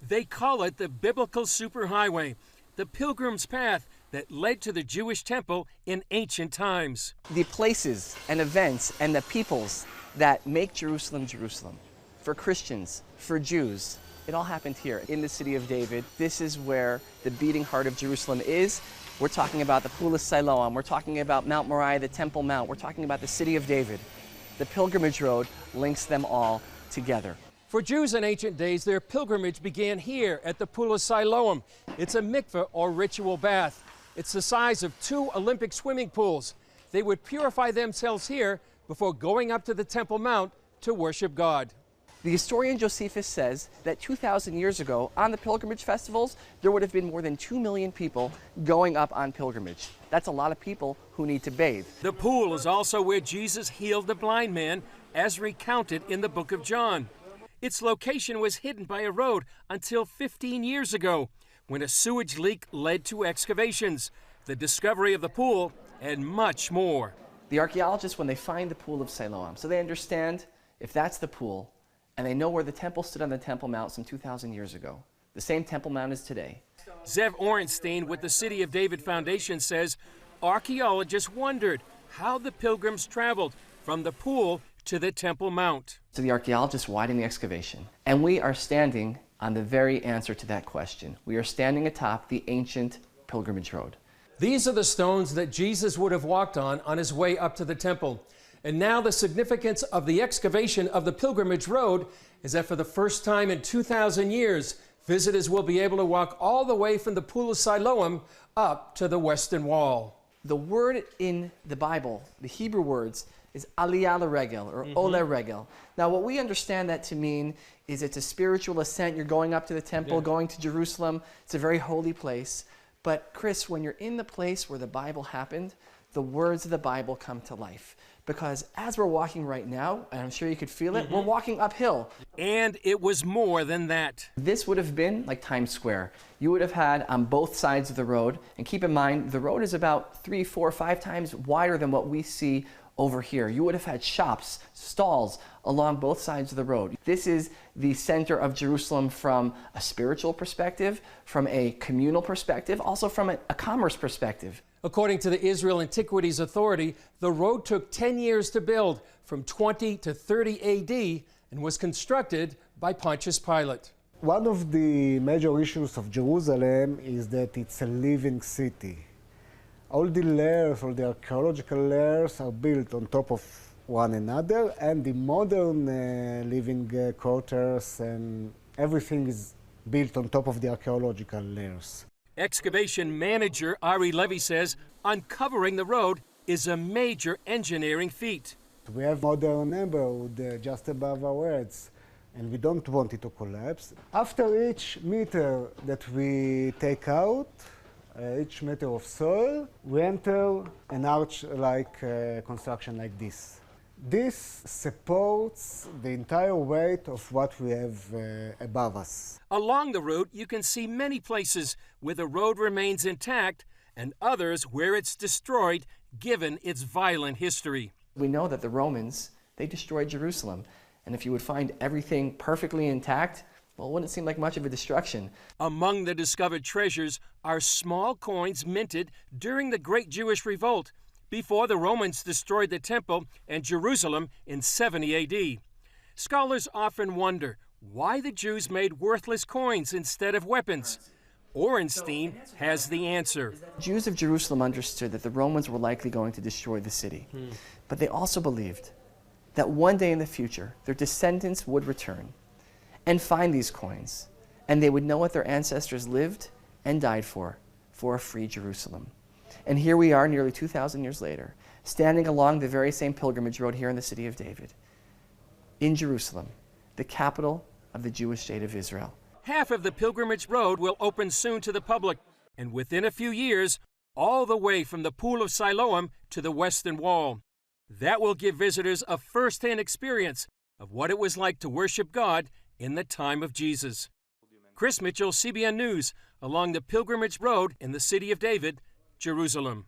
They call it the biblical superhighway, the pilgrim's path that led to the Jewish temple in ancient times. The places and events and the peoples that make Jerusalem, Jerusalem. For Christians, for Jews, it all happened here in the city of David. This is where the beating heart of Jerusalem is. We're talking about the Pool of Siloam. We're talking about Mount Moriah, the Temple Mount. We're talking about the city of David. The pilgrimage road links them all together. For Jews in ancient days, their pilgrimage began here at the Pool of Siloam. It's a mikveh or ritual bath. It's the size of 2 Olympic swimming pools. They would purify themselves here before going up to the Temple Mount to worship God. The historian Josephus says that 2,000 years ago, on the pilgrimage festivals, there would have been more than 2 million people going up on pilgrimage. That's a lot of people who need to bathe. The pool is also where Jesus healed the blind man, as recounted in the book of John. Its location was hidden by a road until 15 years ago, when a sewage leak led to excavations, the discovery of the pool, and much more. The archaeologists, when they find the Pool of Siloam, so they understand if that's the pool, and they know where the temple stood on the Temple Mount some 2,000 years ago, the same Temple Mount as today. Zev Orenstein with the City of David Foundation says archaeologists wondered how the pilgrims traveled from the pool to the Temple Mount. So the archaeologists widened the excavation, and we are standing on the very answer to that question. We are standing atop the ancient pilgrimage road. These are the stones that Jesus would have walked on his way up to the temple. And now the significance of the excavation of the pilgrimage road is that for the first time in 2,000 years, visitors will be able to walk all the way from the Pool of Siloam up to the Western Wall. The word in the Bible, the Hebrew words, is aliyah l'regel, or ole regel. Now, what we understand that to mean is it's a spiritual ascent. You're going up to the temple, going to Jerusalem. It's a very holy place. But Chris, when you're in the place where the Bible happened, the words of the Bible come to life. Because as we're walking right now, and I'm sure you could feel it, we're walking uphill. And it was more than that. This would have been like Times Square. You would have had on both sides of the road, and keep in mind, the road is about 3, 4, 5 times wider than what we see over here. You would have had shops, stalls along both sides of the road. This is the center of Jerusalem from a spiritual perspective, from a communal perspective, also from a commerce perspective. According to the Israel Antiquities Authority, the road took 10 years to build, from 20 to 30 AD, and was constructed by Pontius Pilate. One of the major issues of Jerusalem is that it's a living city. All the layers, all the archaeological layers are built on top of one another, and the modern living quarters and everything is built on top of the archaeological layers. Excavation manager Ari Levy says uncovering the road is a major engineering feat. We have modern neighborhood just above our heads, and we don't want it to collapse. After each meter that we take out, each meter of soil, we enter an arch-like construction like this. This supports the entire weight of what we have above us. Along the route, you can see many places where the road remains intact and others where it's destroyed given its violent history. We know that the Romans, they destroyed Jerusalem. And if you would find everything perfectly intact, well, it wouldn't seem like much of a destruction. Among the discovered treasures are small coins minted during the Great Jewish Revolt, before the Romans destroyed the Temple and Jerusalem in 70 AD. Scholars often wonder why the Jews made worthless coins instead of weapons. Orenstein has the answer. Jews of Jerusalem understood that the Romans were likely going to destroy the city, but they also believed that one day in the future, their descendants would return and find these coins, and they would know what their ancestors lived and died for a free Jerusalem. And here we are nearly 2,000 years later, standing along the very same pilgrimage road here in the city of David, in Jerusalem, the capital of the Jewish state of Israel. Half of the pilgrimage road will open soon to the public, and within a few years, all the way from the Pool of Siloam to the Western Wall. That will give visitors a first-hand experience of what it was like to worship God in the time of Jesus. Chris Mitchell, CBN News, along the pilgrimage road in the city of David, Jerusalem.